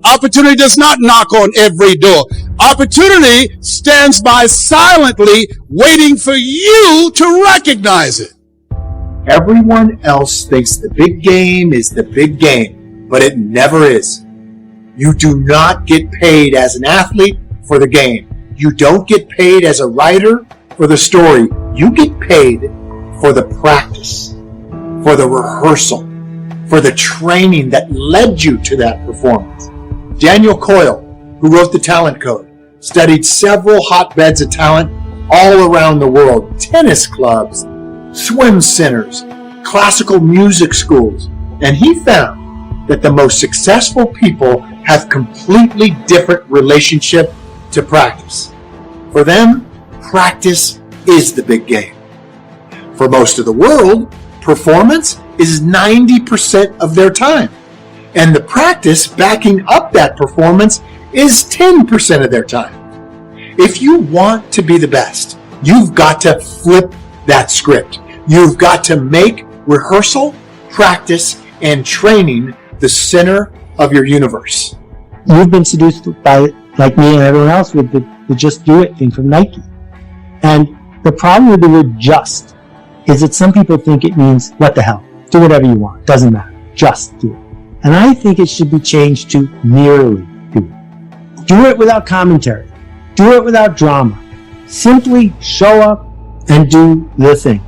Opportunity does not knock on every door. Opportunity stands by silently waiting for you to recognize it. Everyone else thinks the big game is the big game, but it never is. You do not get paid as an athlete for the game. You don't get paid as a writer for the story. You get paid for the practice, for the rehearsal, for the training that led you to that performance. Daniel Coyle, who wrote the Talent Code, studied several hotbeds of talent all around the world, tennis clubs, swim centers, classical music schools, and he found that the most successful people have completely different relationship to practice. For them, practice is the big game. For most of the world, performance is 90% of their time, and the practice backing up that performance is 10% of their time. If you want to be the best, you've got to flip that script. You've got to make rehearsal, practice, and training the center of your universe. You've been seduced by, like me and everyone else, with the just do it thing from Nike. And the problem with the word just is that some people think it means, what the hell, do whatever you want, doesn't matter, just do it. And I think it should be changed to merely do it. Do it without commentary. Do it without drama. Simply show up and do the thing.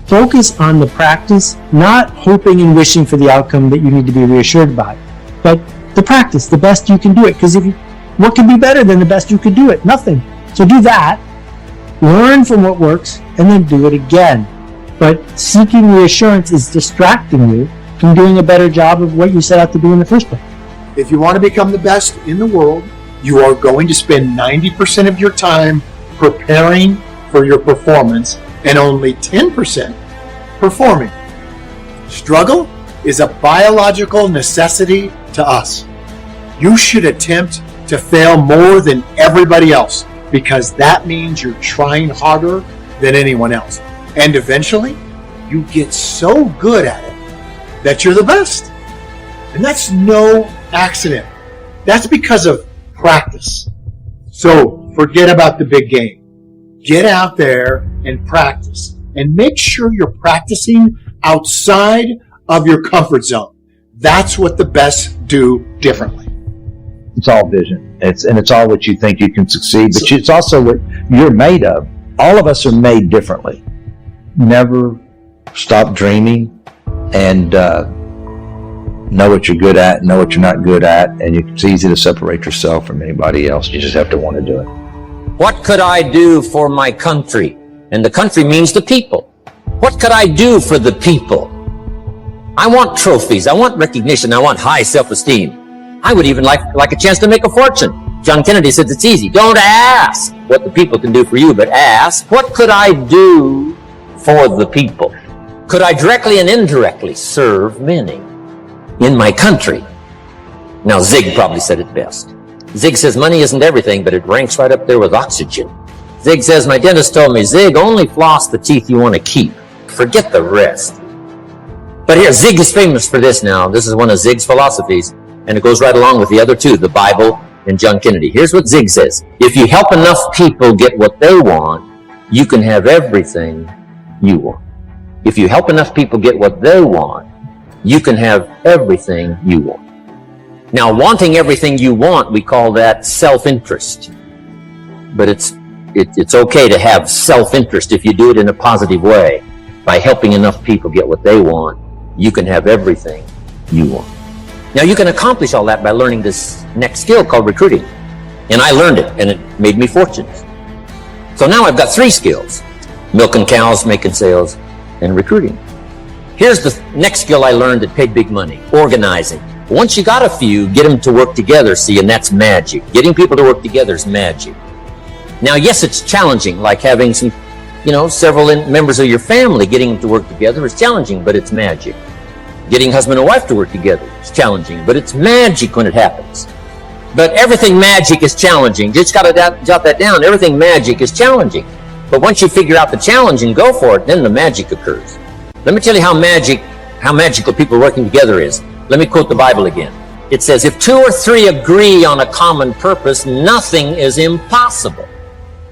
Focus on the practice, not hoping and wishing for the outcome that you need to be reassured by, but the practice, the best you can do it. Because what could be better than the best you could do it? Nothing. So do that, learn from what works, and then do it again. But seeking reassurance is distracting you from doing a better job of what you set out to do in the first place. If you want to become the best in the world, you are going to spend 90% of your time preparing for your performance and only 10% performing. Struggle is a biological necessity to us. You should attempt to fail more than everybody else, because that means you're trying harder than anyone else. And eventually, you get so good at it that you're the best. And that's no accident. That's because of practice. So forget about the big game. Get out there and practice. And make sure you're practicing outside of your comfort zone. That's what the best do differently. It's all vision. It's all what you think you can succeed, but it's also what you're made of. All of us are made differently. Never stop dreaming, and know what you're good at, know what you're not good at, and it's easy to separate yourself from anybody else. You just have to want to do it. What could I do for my country? And the country means the people. What could I do for the people? I want trophies. I want recognition. I want high self-esteem. I would even like a chance to make a fortune. John Kennedy said it's easy. Don't ask what the people can do for you, but ask, what could I do for the people? Could I directly and indirectly serve many in my country? Now, Zig probably said it best. Zig says money isn't everything, but it ranks right up there with oxygen. Zig says, my dentist told me, Zig, only floss the teeth you want to keep. Forget the rest. But here, Zig is famous for this now. This is one of Zig's philosophies, and it goes right along with the other two, the Bible and John Kennedy. Here's what Zig says. If you help enough people get what they want, you can have everything you want. If you help enough people get what they want, you can have everything you want. Now, wanting everything you want, we call that self-interest. But it's okay to have self-interest if you do it in a positive way. By helping enough people get what they want, you can have everything you want. Now, you can accomplish all that by learning this next skill called recruiting. And I learned it, and it made me fortunate. So now I've got 3 skills: milking cows, making sales, and recruiting. Here's the next skill I learned that paid big money: organizing. Once you got a few, get them to work together, see, and that's magic. Getting people to work together is magic. Now, yes, it's challenging, like having several members of your family. Getting them to work together is challenging, but it's magic. Getting husband and wife to work together is challenging, but it's magic when it happens. But everything magic is challenging. Just got to jot that down. Everything magic is challenging. But once you figure out the challenge and go for it, then the magic occurs. Let me tell you how magical people working together is. Let me quote the Bible again. It says, if 2 or 3 agree on a common purpose, nothing is impossible.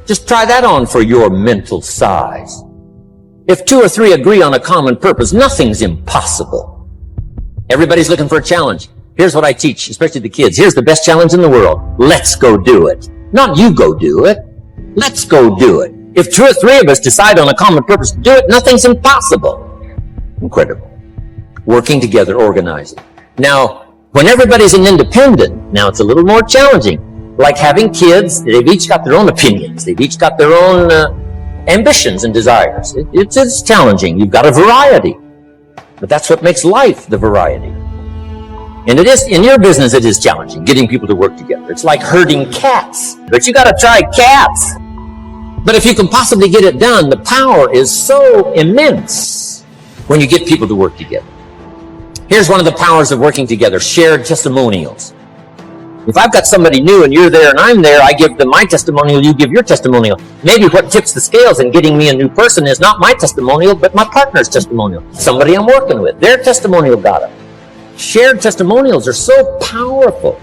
Just try that on for your mental size. If 2 or 3 agree on a common purpose, nothing's impossible. Everybody's looking for a challenge. Here's what I teach, especially the kids. Here's the best challenge in the world. Let's go do it. Not you go do it. Let's go do it. If 2 or 3 of us decide on a common purpose to do it, nothing's impossible. Incredible. Working together, organizing. Now, when everybody's an independent, now it's a little more challenging. Like having kids, they've each got their own opinions. They've each got their own ambitions and desires. It's challenging. You've got a variety. But that's what makes life, the variety. And it is, in your business, it is challenging, getting people to work together. It's like herding cats. But you gotta try cats. But if you can possibly get it done, the power is so immense when you get people to work together. Here's one of the powers of working together, shared testimonials. If I've got somebody new and you're there and I'm there, I give them my testimonial, you give your testimonial. Maybe what tips the scales in getting me a new person is not my testimonial, but my partner's testimonial. Somebody I'm working with, their testimonial got it. Shared testimonials are so powerful.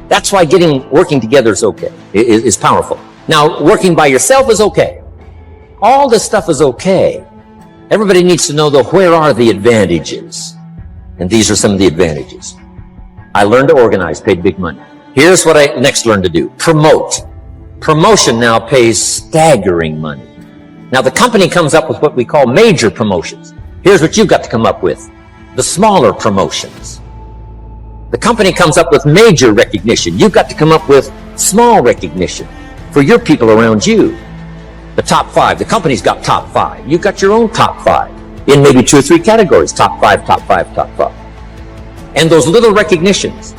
That's why working together is okay, is powerful. Now, working by yourself is okay. All this stuff is okay. Everybody needs to know, though, where are the advantages? And these are some of the advantages. I learned to organize, paid big money. Here's what I next learned to do. Promote. Promotion now pays staggering money. Now, the company comes up with what we call major promotions. Here's what you've got to come up with. The smaller promotions. The company comes up with major recognition. You've got to come up with small recognition for your people around you. The top 5. The company's got top 5. You've got your own top 5 in maybe 2 or 3 categories. Top 5, top 5, top 5. And those little recognitions.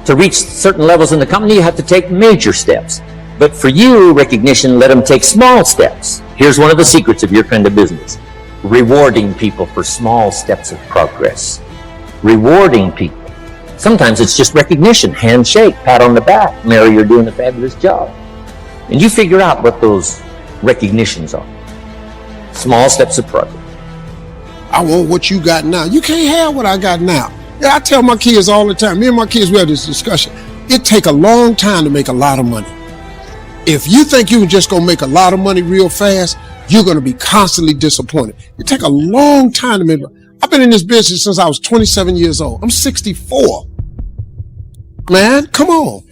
To reach certain levels in the company, you have to take major steps. But for you, recognition, let them take small steps. Here's one of the secrets of your kind of business. Rewarding people for small steps of progress. Rewarding people. Sometimes it's just recognition, handshake, pat on the back. Mary, you're doing a fabulous job. And you figure out what those recognitions are. Small steps of progress. I want what you got now. You can't have what I got now. Yeah, I tell my kids all the time, me and my kids, we have this discussion. It take a long time to make a lot of money. If you think you can just go make a lot of money real fast, you're going to be constantly disappointed. It take a long time to make money. I've been in this business since I was 27 years old. I'm 64. Man, come on.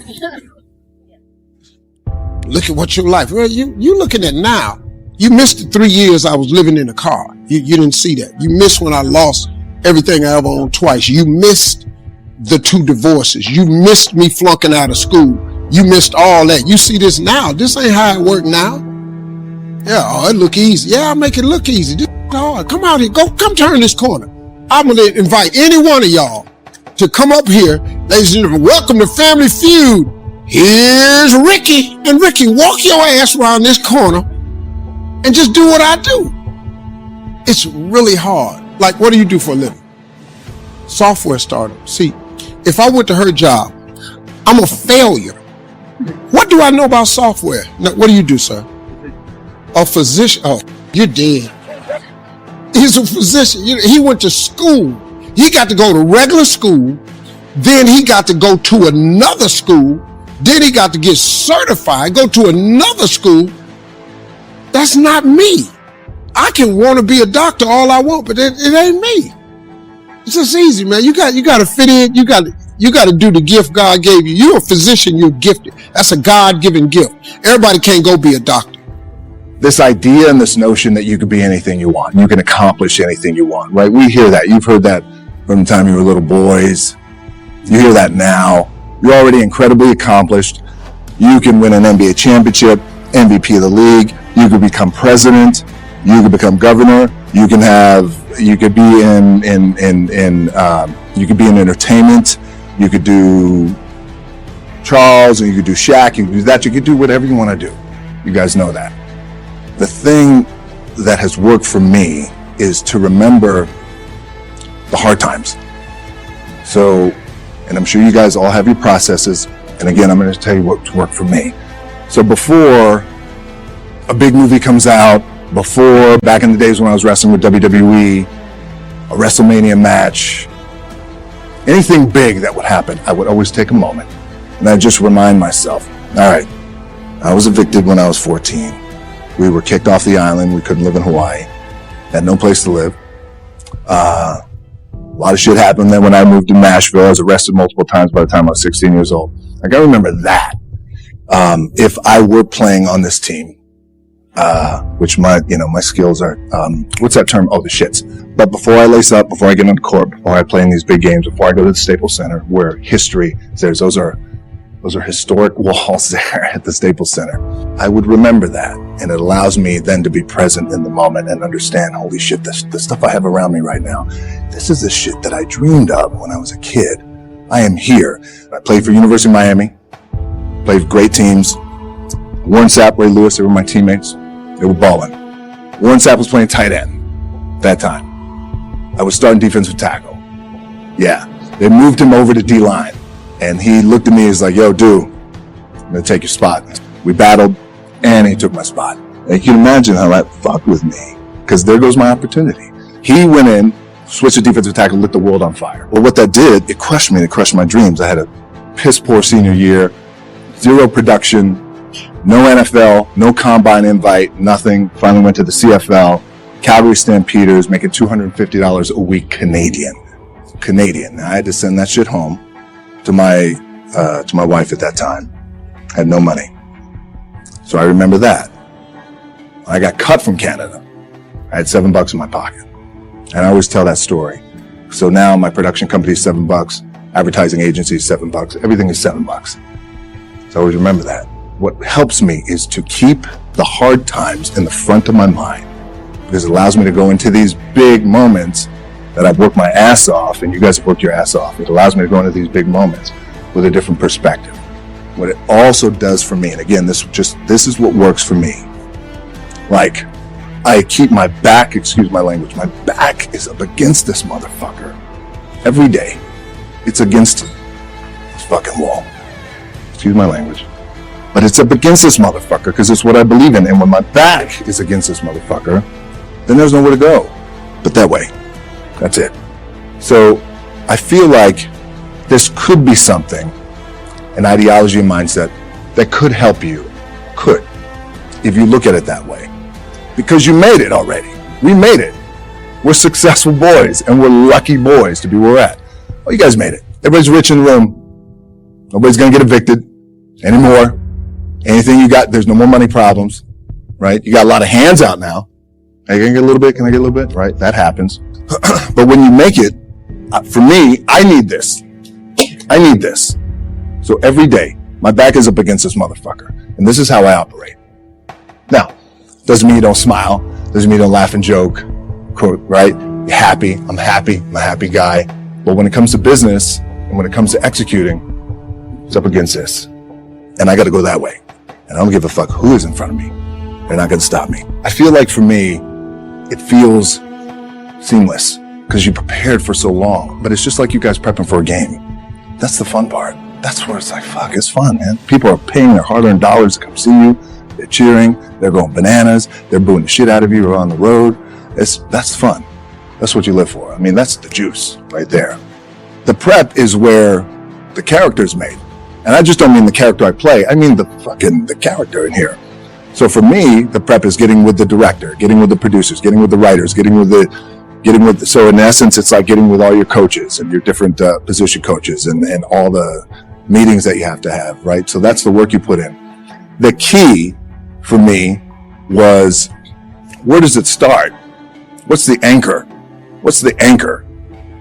Look at what your life, well, you looking at now. You missed the 3 years I was living in a car. You didn't see that. You missed when I lost everything I ever owned twice. You missed the 2 divorces. You missed me flunking out of school. You missed all that. You see this now. This ain't how it work now. Yeah, oh, it look easy. Yeah, I'll make it look easy. This is hard. Come out here. Come turn this corner. I'm going to invite any one of y'all to come up here. Ladies and gentlemen, welcome to Family Feud. Here's Ricky. And Ricky, walk your ass around this corner and just do what I do. It's really hard. Like, what do you do for a living? Software startup. See, if I went to her job, I'm a failure. What do I know about software? No, what do you do, sir? A physician. Oh, you're dead. He's a physician. He went to school. He got to go to regular school. Then he got to go to another school. Then he got to get certified, go to another school. That's not me. I can want to be a doctor all I want, but it ain't me. It's just easy, man. You got to fit in. You got to do the gift God gave you. You're a physician. You're gifted. That's a God-given gift. Everybody can't go be a doctor. This idea and this notion that you could be anything you want, you can accomplish anything you want, right? We hear that. You've heard that from the time you were little boys. You hear that now. You're already incredibly accomplished. You can win an NBA championship, MVP of the league. You could become president. You could become governor. You could be in entertainment. You could do Charles, or you could do Shaq. You could do that. You could do whatever you want to do. You guys know that. The thing that has worked for me is to remember the hard times. So, and I'm sure you guys all have your processes. And again, I'm going to tell you what worked for me. So before a big movie comes out, before, back in the days when I was wrestling with WWE, a WrestleMania match, anything big that would happen, I would always take a moment and I'd just remind myself, all right, I was evicted when I was 14. We were kicked off the island. We couldn't live in Hawaii. Had no place to live. A lot of shit happened. Then when I moved to Nashville, I was arrested multiple times by the time I was 16 years old. I gotta remember that. If I were playing on this team, which my skills are, what's that term? Oh, the shits. But before I lace up, before I get on the court, before I play in these big games, before I go to the Staples Center, where history says those are historic walls there at the Staples Center, I would remember that. And it allows me then to be present in the moment and understand, holy shit, the stuff I have around me right now, this is the shit that I dreamed of when I was a kid. I am here. I played for University of Miami, played for great teams. Warren Sapp, Ray Lewis, they were my teammates. They were balling. Warren Sapp was playing tight end that time. I was starting defensive tackle. Yeah. They moved him over to D-line. And he looked at me, he's like, yo, dude, I'm going to take your spot. We battled, and he took my spot. And you can imagine how that fucked with me, because there goes my opportunity. He went in, switched to defensive tackle, lit the world on fire. Well, what that did, it crushed me. It crushed my dreams. I had a piss poor senior year, zero production, no NFL, no combine invite, nothing. Finally went to the CFL, Calgary Stampeders, making $250 a week Canadian. Now, I had to send that shit home to my wife at that time. I had no money. So I remember that. I got cut from Canada. I had $7 in my pocket. And I always tell that story. So now my production company is $7, advertising agency is $7, everything is $7. So I always remember that. What helps me is to keep the hard times in the front of my mind, because it allows me to go into these big moments that I've worked my ass off, and you guys have worked your ass off. It allows me to go into these big moments with a different perspective. What it also does for me, and again, this is what works for me. Like, I keep my back, excuse my language, my back is up against this motherfucker. Every day, it's against this fucking wall. Excuse my language. But it's up against this motherfucker because it's what I believe in. And when my back is against this motherfucker, then there's nowhere to go but that way. That's it. So I feel like this could be something, an ideology and mindset that could help you. Could. If you look at it that way. Because you made it already. We made it. We're successful boys, and we're lucky boys to be where we're at. Oh, you guys made it. Everybody's rich in the room. Nobody's going to get evicted anymore. Anything you got, there's no more money problems, right? You got a lot of hands out now. Hey, can I get a little bit? Can I get a little bit? Right? That happens. But when you make it, for me, I need this. I need this. So every day, my back is up against this motherfucker. And this is how I operate. Now, doesn't mean you don't smile. Doesn't mean you don't laugh and joke. Quote, right? You're happy. I'm happy. I'm a happy guy. But when it comes to business and when it comes to executing, it's up against this. And I got to go that way. And I don't give a fuck who is in front of me. They're not going to stop me. I feel like for me, it feels seamless because you prepared for so long. But it's just like you guys prepping for a game. That's the fun part. That's where it's like, fuck, it's fun, man. People are paying their hard-earned dollars to come see you. They're cheering. They're going bananas. They're booing the shit out of you on the road. That's fun. That's what you live for. I mean, that's the juice right there. The prep is where the character's made. And I just don't mean the character I play. I mean the character in here. So for me, the prep is getting with the director, getting with the producers, getting with the writers, so in essence, it's like getting with all your coaches and your different position coaches and all the meetings that you have to have, right? So that's the work you put in. The key for me was, where does it start? What's the anchor? What's the anchor?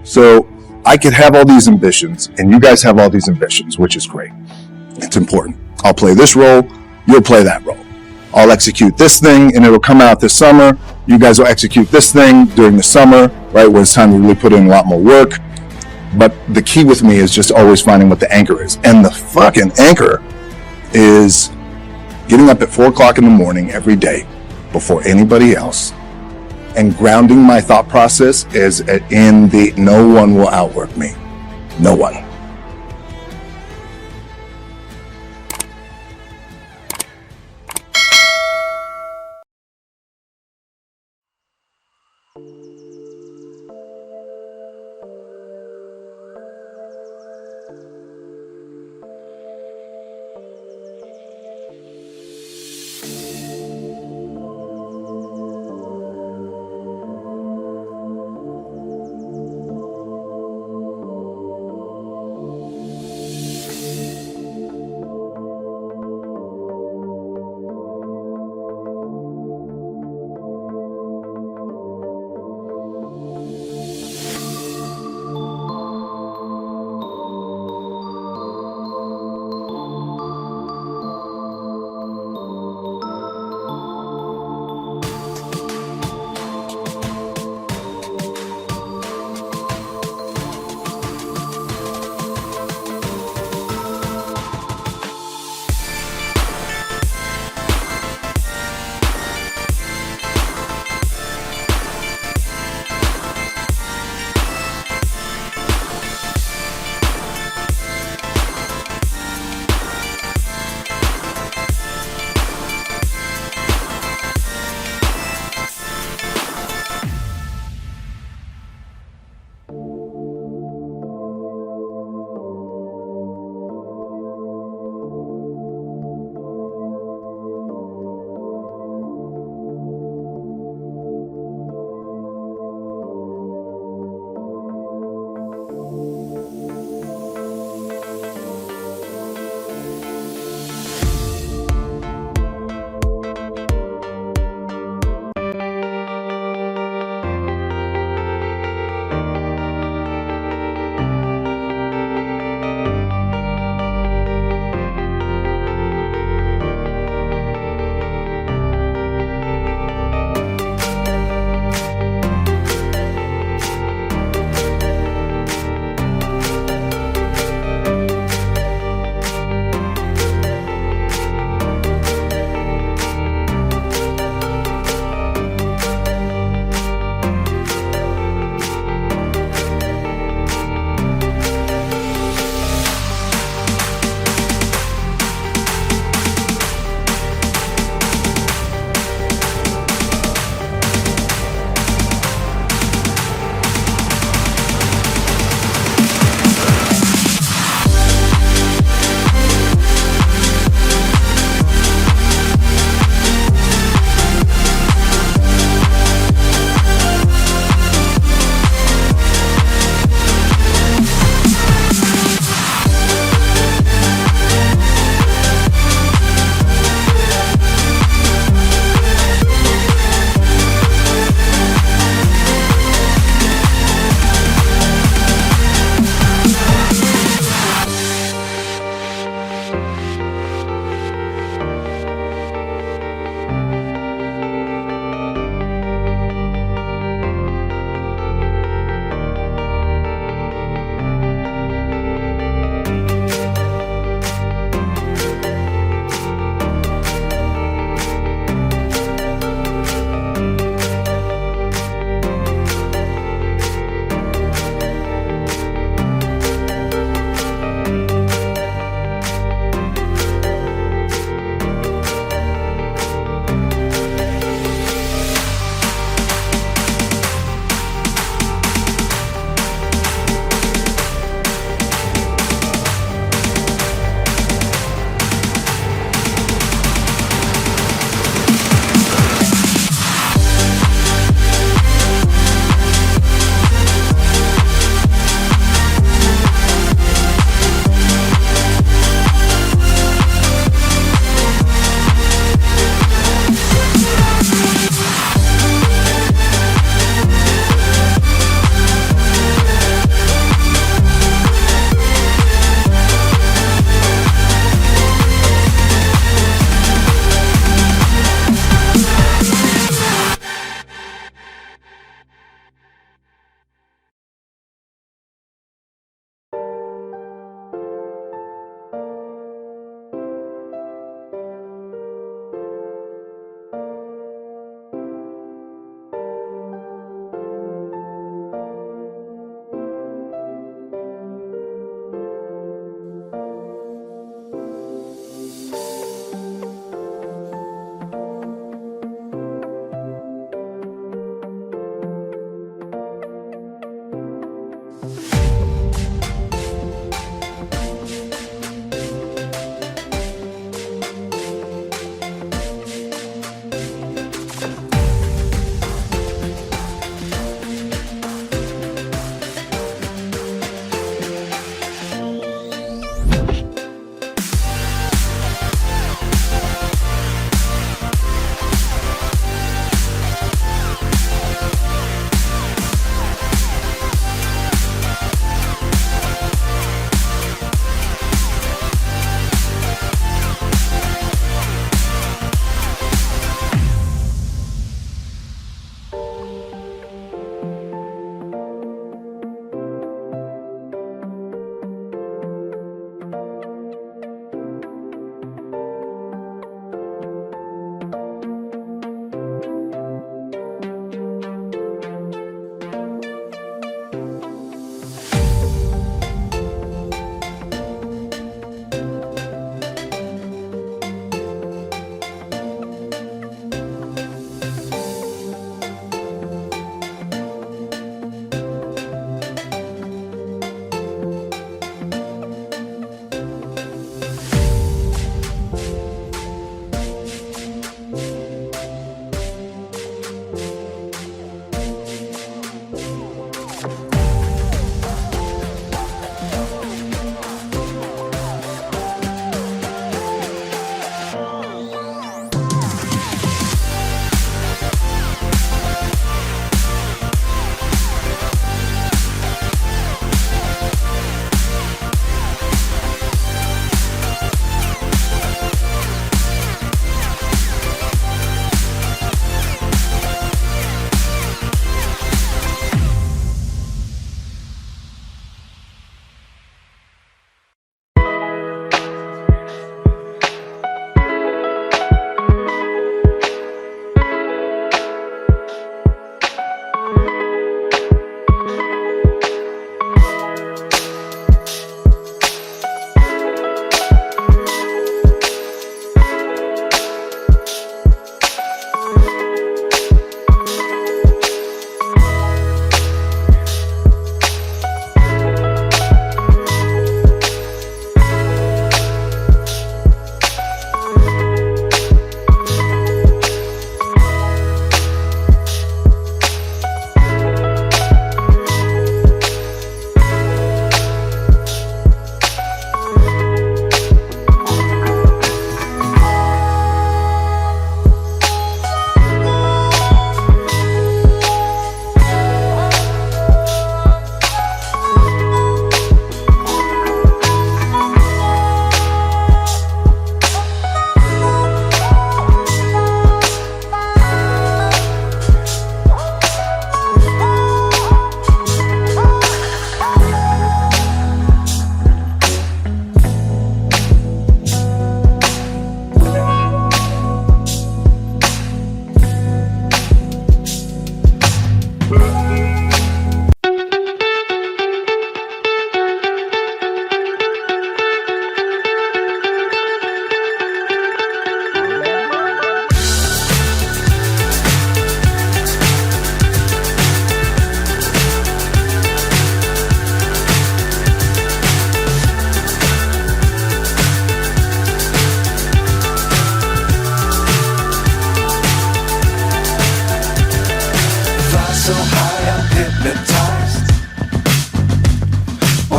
So I could have all these ambitions, and you guys have all these ambitions, which is great. It's important. I'll play this role, you'll play that role. I'll execute this thing, and it'll come out this summer. You guys will execute this thing during the summer, right, when it's time to really put in a lot more work. But the key with me is just always finding what the anchor is. And the fucking anchor is getting up at 4 o'clock in the morning every day before anybody else, and grounding my thought process is in the no one will outwork me. No one.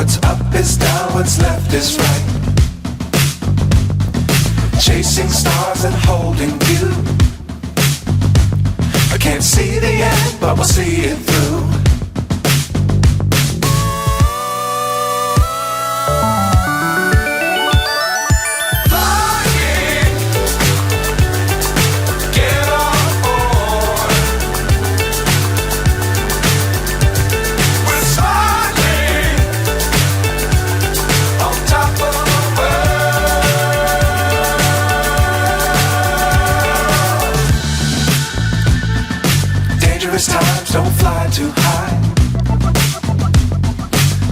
What's up is down, what's left is right. Chasing stars and holding you. I can't see the end, but we'll see it through. Times don't fly too high.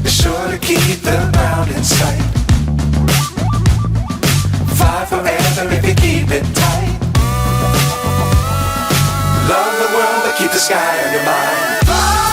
Be sure to keep the ground in sight. Fly forever if you keep it tight. Love the world but keep the sky on your mind. Fly.